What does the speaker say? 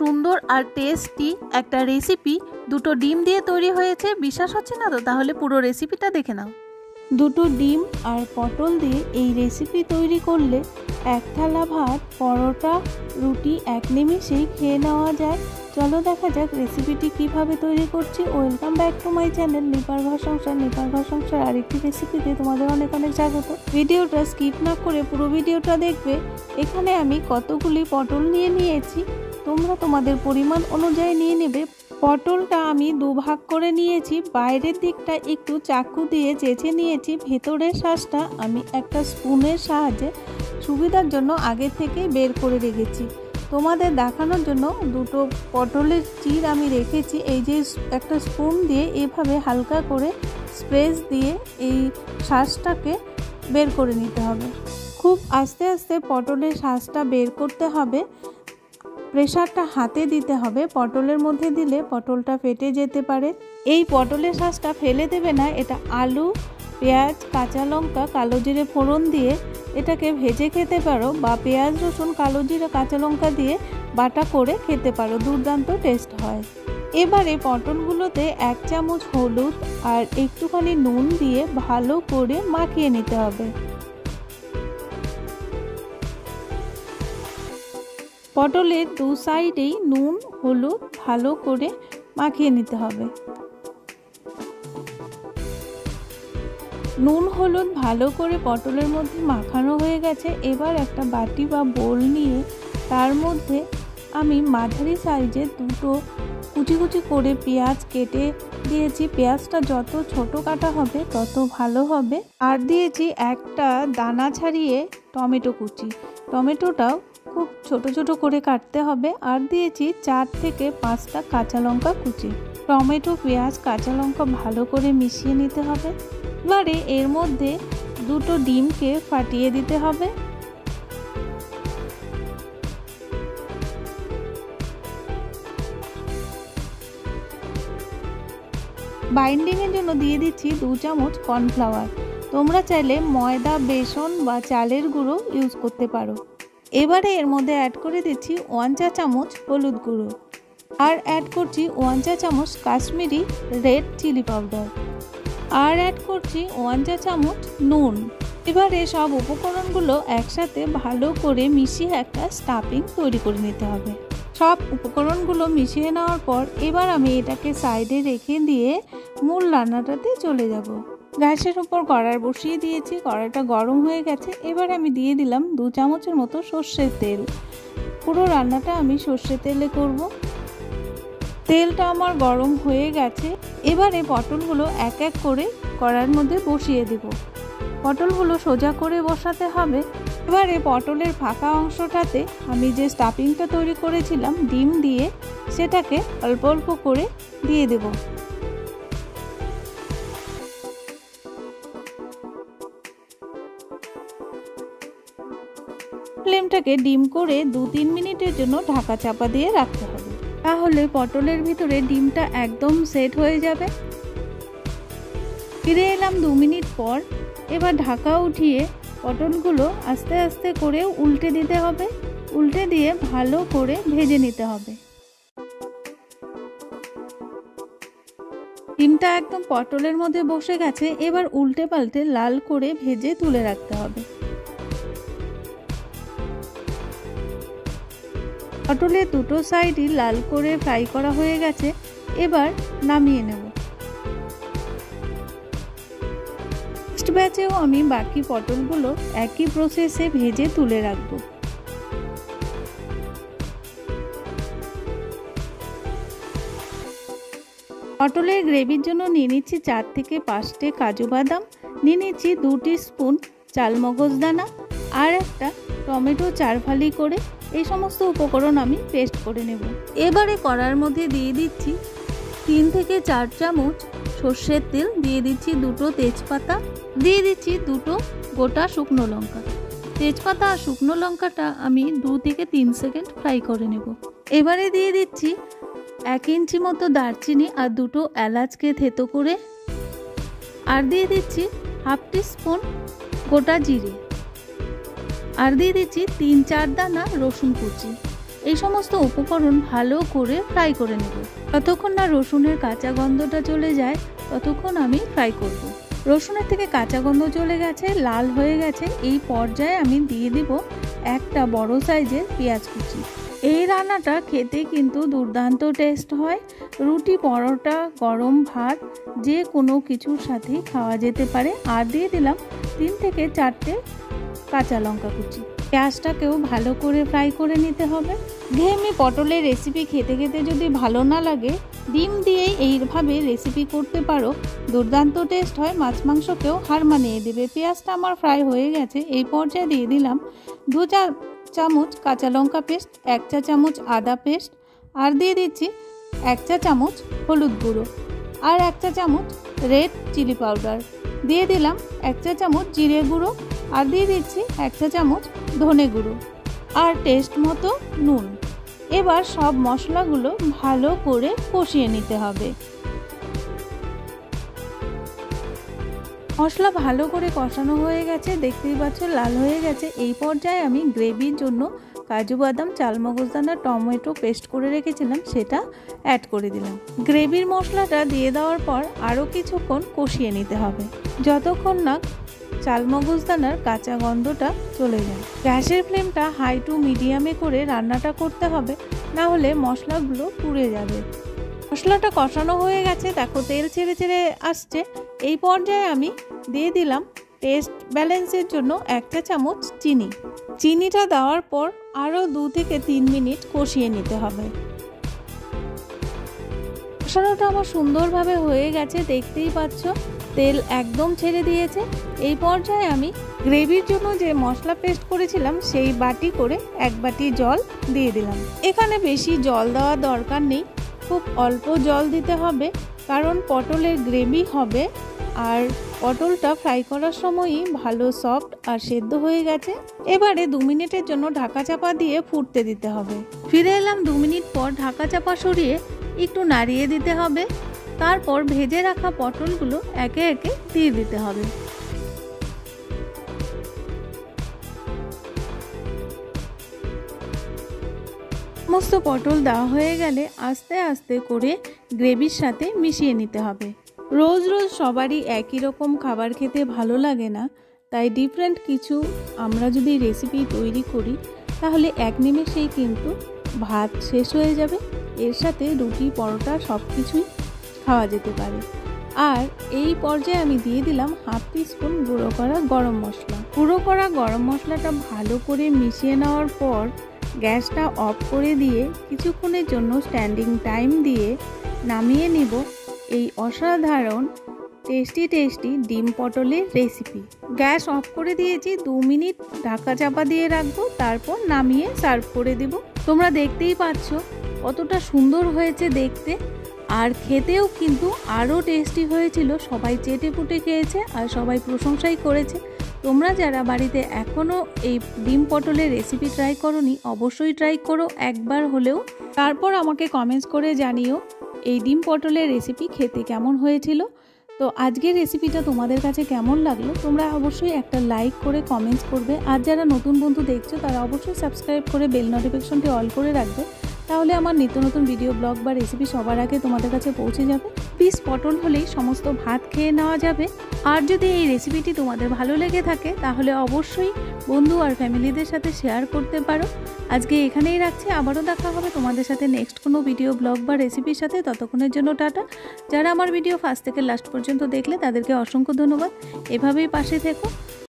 সুন্দর আর টেস্টি একটা রেসিপি দুটো ডিম দিয়ে তৈরি হয়েছে। বিশ্বাস হচ্ছে না তো? তাহলে পুরো রেসিপিটা দেখে নাও। দুটো ডিম আর পটল দিয়ে এই রেসিপি তৈরি করলে এক থালা ভাত, পরোটা, রুটি এক নিমেষেই খেয়ে নেওয়া যায়। চলো দেখা যাক রেসিপিটি কিভাবে তৈরি করছি। Welcome back to my channel নিপার ঘর সংসার। নিপার ঘর সংসার আরেকটি রেসিপিতে তোমাদের অনেক অনেক স্বাগত। ভিডিওটা স্কিপ না করে পুরো ভিডিওটা দেখবে। এখানে আমি কতগুলি পটল নিয়েছি, তোমরা তোমাদের পরিমাণ অনুযায়ী নিয়ে নেবে। পটলটা আমি দুভাগ করে নিয়েছি। বাইরের দিকটা একটু চাকু দিয়ে চেঁচে নিয়েছি। ভেতরের শাঁসটা আমি একটা স্পুনের সাহায্যে সুবিধার জন্য আগে থেকেই বের করে রেখেছি। তোমাদের দেখানোর জন্য দুটো পটলের চির আমি রেখেছি। এই যে একটা স্পুন দিয়ে এভাবে হালকা করে স্প্রেস দিয়ে এই শাঁসটাকে বের করে নিতে হবে। খুব আস্তে আস্তে পটলের শাঁসটা বের করতে হবে। প্রেসারটা হাতে দিতে হবে। পটলের মধ্যে দিলে পটলটা ফেটে যেতে পারে। এই পটলের শাঁসটা ফেলে দেবে না। এটা আলু, পেঁয়াজ, কাঁচা লঙ্কা, কালো জিরে ফোড়ন দিয়ে এটাকে ভেজে খেতে পারো, বা পেঁয়াজ, রসুন, কালো জিরে, কাঁচা লঙ্কা দিয়ে বাটা করে খেতে পারো। দুর্দান্ত টেস্ট হয়। এবারে পটলগুলোতে 1 চামচ হলুদ আর একটুখানি নুন দিয়ে ভালো করে মাখিয়ে নিতে হবে। পটলের দু সাইডেই নুন হলুদ ভালো করে মাখিয়ে নিতে হবে। নুন হলুদ ভালো করে পটলের মধ্যে মাখানো হয়ে গেছে। এবার একটা বাটি বা বোল নিয়ে তার মধ্যে আমি মাঝারি সাইজে দুটো কুচি কুচি করে পেঁয়াজ কেটে দিয়েছি। পেঁয়াজটা যত ছোট কাটা হবে তত ভালো হবে। আর দিয়েছি একটা দানা ছাড়িয়ে টমেটো কুচি। টমেটোটাও খুব ছোট ছোট করে কাটতে হবে। আর দিয়েছি 4 থেকে 5টা কাঁচা লঙ্কা কুচি। টমেটো, পেঁয়াজ, কাঁচা লঙ্কা ভালো করে মিশিয়ে নিতে হবে। এবারে এর মধ্যে দুটো ডিমকে ফাটিয়ে দিতে হবে। বাইন্ডিংয়ের জন্য দিয়ে দিচ্ছি 2 চামচ কর্নফ্লাওয়ার। তোমরা চাইলে ময়দা, বেসন বা চালের গুঁড়ো ইউজ করতে পারো। এবারে এর মধ্যে অ্যাড করে দিচ্ছি 1 চা চামচ হলুদ গুঁড়ো। আর অ্যাড করছি 1 চা চামচ কাশ্মীরি রেড চিলি পাউডার। আর অ্যাড করছি 1 চা চামচ নুন। এবারে সব উপকরণগুলো একসাথে ভালো করে মিশিয়ে একটা স্টাফিং তৈরি করে নিতে হবে। সব উপকরণগুলো মিশিয়ে নেওয়ার পর এবার আমি এটাকে সাইডে রেখে দিয়ে মূল রান্নাটাতে চলে যাব। গ্যাসের উপর কড়াই বসিয়ে দিয়েছি। কড়াইটা গরম হয়ে গেছে। এবার আমি দিয়ে দিলাম 2 চামচের মতো সর্ষের তেল। পুরো রান্নাটা আমি সর্ষের তেলে করব। তেলটা আমার গরম হয়ে গেছে। এবারে পটলগুলো এক এক করে কড়াইয়ের মধ্যে বসিয়ে দেব। পটলগুলো সোজা করে বসাতে হবে। এবারে পটলের ফাঁকা অংশটাতে আমি যে স্টাফিংটা তৈরি করেছিলাম ডিম দিয়ে, সেটাকে অল্প অল্প করে দিয়ে দেব। ফ্লেমটাকে ডিম করে 2-3 মিনিটের জন্য ঢাকা চাপা দিয়ে রাখতে হবে। তাহলে পটলের ভিতরে ডিমটা একদম সেট হয়ে যাবে। ফিরে এলাম 2 মিনিট পর। এবার ঢাকা উঠিয়ে পটলগুলো আস্তে আস্তে করে উল্টে দিতে হবে। উল্টে দিয়ে ভালো করে ভেজে নিতে হবে। ডিমটা একদম পটলের মধ্যে বসে গেছে। এবার উল্টে পাল্টে লাল করে ভেজে তুলে রাখতে হবে। পটলের দুটো সাইডই লাল করে ফ্রাই করা হয়ে গেছে। এবার নামিয়ে নেব। নেক্সট ব্যাচেও আমি বাকি পটলগুলো একই প্রসেসে ভেজে তুলে রাখবো। পটলের গ্রেভির জন্য নিয়ে নিচ্ছি 4 থেকে 5টে কাজু বাদাম, নিয়ে নিচ্ছি 2 টিস্পুন চালমগজ দানা, আর একটা টমেটো 4 ফালি করে। এই সমস্ত উপকরণ আমি পেস্ট করে নেব। এবারে কড়াইয়ের মধ্যে দিয়ে দিচ্ছি 3 থেকে 4 চামচ সর্ষের তেল, দিয়ে দিচ্ছি 2টো তেজপাতা, দিয়ে দিচ্ছি 2টো গোটা শুকনো লঙ্কা। তেজপাতা আর শুকনো লঙ্কাটা আমি 2 থেকে 3 সেকেন্ড ফ্রাই করে নেব। এবারে দিয়ে দিচ্ছি 1 ইঞ্চি মতো দারচিনি আর 2টো এলাচকে থেতো করে। আর দিয়ে দিচ্ছি 1/2 টিস্পুন গোটা জিরে। আর দিয়ে দিচ্ছি 3-4 দানা রসুন কুচি। এই সমস্ত উপকরণ ভালো করে ফ্রাই করে নেব। যতক্ষণ না রসুনের কাঁচা গন্ধটা চলে যায় ততক্ষণ আমি ফ্রাই করব। রসুনের থেকে কাঁচা গন্ধ চলে গেছে, লাল হয়ে গেছে, এই পর্যায়ে আমি দিয়ে দিব একটা বড় সাইজের পেঁয়াজ কুচি। এই রান্নাটা খেতে কিন্তু দুর্দান্ত টেস্ট হয়। রুটি, পরোটা, গরম ভাত যে কোনো কিছুর সাথেই খাওয়া যেতে পারে। আর দিয়ে দিলাম 3 থেকে 4টে কাঁচা লঙ্কা কুচি। পেঁয়াজটাকেও ভালো করে ফ্রাই করে নিতে হবে। ঘেমি পটলের রেসিপি খেতে খেতে যদি ভালো না লাগে, ডিম দিয়েই এইভাবে রেসিপি করতে পারো, দুর্দান্ত টেস্ট হয়, মাছ মাংসকেও হার মানিয়ে দেবে। পেঁয়াজটা আমার ফ্রাই হয়ে গেছে। এই পর্যায়ে দিয়ে দিলাম 2 চা চামচ কাঁচা লঙ্কা পেস্ট, 1 চা চামচ আদা পেস্ট, আর দিয়ে দিচ্ছি 1 চা চামচ হলুদ গুঁড়ো, আর 1 চা চামচ রেড চিলি পাউডার, দিয়ে দিলাম 1 চা চামচ জিরে গুঁড়ো, আর দিয়ে দিচ্ছি 1 চা চামচ ধনে গুঁড়ো, আর টেস্ট মতো নুন। এবার সব মশলাগুলো ভালো করে কষিয়ে নিতে হবে। মশলা ভালো করে কষানো হয়ে গেছে, দেখতেই পাচ্ছ লাল হয়ে গেছে। এই পর্যায়ে আমি গ্রেভির জন্য কাজু বাদাম, চালমগজদানা, টমেটো পেস্ট করে রেখেছিলাম সেটা অ্যাড করে দিলাম। গ্রেভির মশলাটা দিয়ে দেওয়ার পর আরও কিছুক্ষণ কষিয়ে নিতে হবে, যতক্ষণ না চালমগজদানার কাঁচা গন্ধটা চলে যায়। গ্যাসের ফ্লেমটা হাই টু মিডিয়ামে করে রান্নাটা করতে হবে, না হলে মশলাগুলো পুড়ে যাবে। মশলাটা কষানো হয়ে গেছে, দেখো তেল ছেড়ে ছেড়ে আসছে। এই পর্যায়ে আমি দিয়ে দিলাম টেস্ট ব্যালেন্সের জন্য 1 চা চামচ চিনি। চিনিটা দেওয়ার পর আরও 2 থেকে 3 মিনিট কষিয়ে নিতে হবে। কষানোটা আমার সুন্দরভাবে হয়ে গেছে, দেখতেই পাচ্ছ তেল একদম ছেড়ে দিয়েছে। এই পর্যায়ে আমি গ্রেভির জন্য যে মশলা পেস্ট করেছিলাম সেই বাটি করে 1 বাটি জল দিয়ে দিলাম। এখানে বেশি জল দেওয়ার দরকার নেই, খুব অল্প জল দিতে হবে, কারণ পটলের গ্রেভি হবে আর পটলটা ফ্রাই করার সময়ই ভালো সফট আর সেদ্ধ হয়ে গেছে। এবারে 2 মিনিটের জন্য ঢাকা চাপা দিয়ে ফুটতে দিতে হবে। ফিরে এলাম 2 মিনিট পর। ঢাকা চাপা সরিয়ে একটু নাড়িয়ে দিতে হবে, তারপর ভেজে রাখা পটলগুলো একে একে দিয়ে দিতে হবে। সমস্ত পটল দেওয়া হয়ে গেলে আস্তে আস্তে করে গ্রেভির সাথে মিশিয়ে নিতে হবে। রোজ রোজ সবারই একই রকম খাবার খেতে ভালো লাগে না, তাই ডিফারেন্ট কিছু আমরা যদি রেসিপি তৈরি করি তাহলে এক নিমেষেই কিন্তু ভাত শেষ হয়ে যাবে, এর সাথে রুটি, পরোটা সব কিছুই খাওয়া যেতে পারে। আর এই পর্যায়ে আমি দিয়ে দিলাম 1/2 টিস্পুন গুঁড়ো করা গরম মশলা। গুঁড়ো করা গরম মশলাটা ভালো করে মিশিয়ে নেওয়ার পর গ্যাসটা অফ করে দিয়ে কিছুক্ষণের জন্য স্ট্যান্ডিং টাইম দিয়ে নামিয়ে নিব এই অসাধারণ টেস্টি ডিম পটলের রেসিপি। গ্যাস অফ করে দিয়েছি, 2 মিনিট ঢাকা চাপা দিয়ে রাখবো, তারপর নামিয়ে সার্ভ করে দিব। তোমরা দেখতেই পাচ্ছ কতটা সুন্দর হয়েছে দেখতে, আর খেতেও কিন্তু আরও টেস্টি হয়েছিল। সবাই চেটে পুটে খেয়েছে আর সবাই প্রশংসাই করেছে। তোমরা যারা বাড়িতে এখনও এই ডিম পটলের রেসিপি ট্রাই করোনি, অবশ্যই ট্রাই করো একবার হলেও। তারপর আমাকে কমেন্টস করে জানিও এই ডিম পটলের রেসিপি খেতে কেমন হয়েছিল। তো আজকের রেসিপিটা তোমাদের কাছে কেমন লাগলো তোমরা অবশ্যই একটা লাইক করে কমেন্টস করবে। আর যারা নতুন বন্ধু দেখছো তারা অবশ্যই সাবস্ক্রাইব করে বেল নোটিফিকেশনটি অল করে রাখবে, তাহলে আমার নিত্য নতুন ভিডিও, ব্লগ বা রেসিপি সবার আগে তোমাদের কাছে পৌঁছে যাবে। পিস পটল হলেই সমস্ত ভাত খেয়ে নেওয়া যাবে। আর যদি এই রেসিপিটি তোমাদের ভালো লেগে থাকে তাহলে অবশ্যই বন্ধু আর ফ্যামিলিদের সাথে শেয়ার করতে পারো। আজকে এখানেই রাখছি, আবারও দেখা হবে তোমাদের সাথে নেক্সট কোনো ভিডিও, ব্লগ বা রেসিপির সাথে। ততক্ষণের জন্য টাটা। যারা আমার ভিডিও ফার্স্ট থেকে লাস্ট পর্যন্ত দেখলে তাদেরকে অসংখ্য ধন্যবাদ। এভাবেই পাশে থেকো।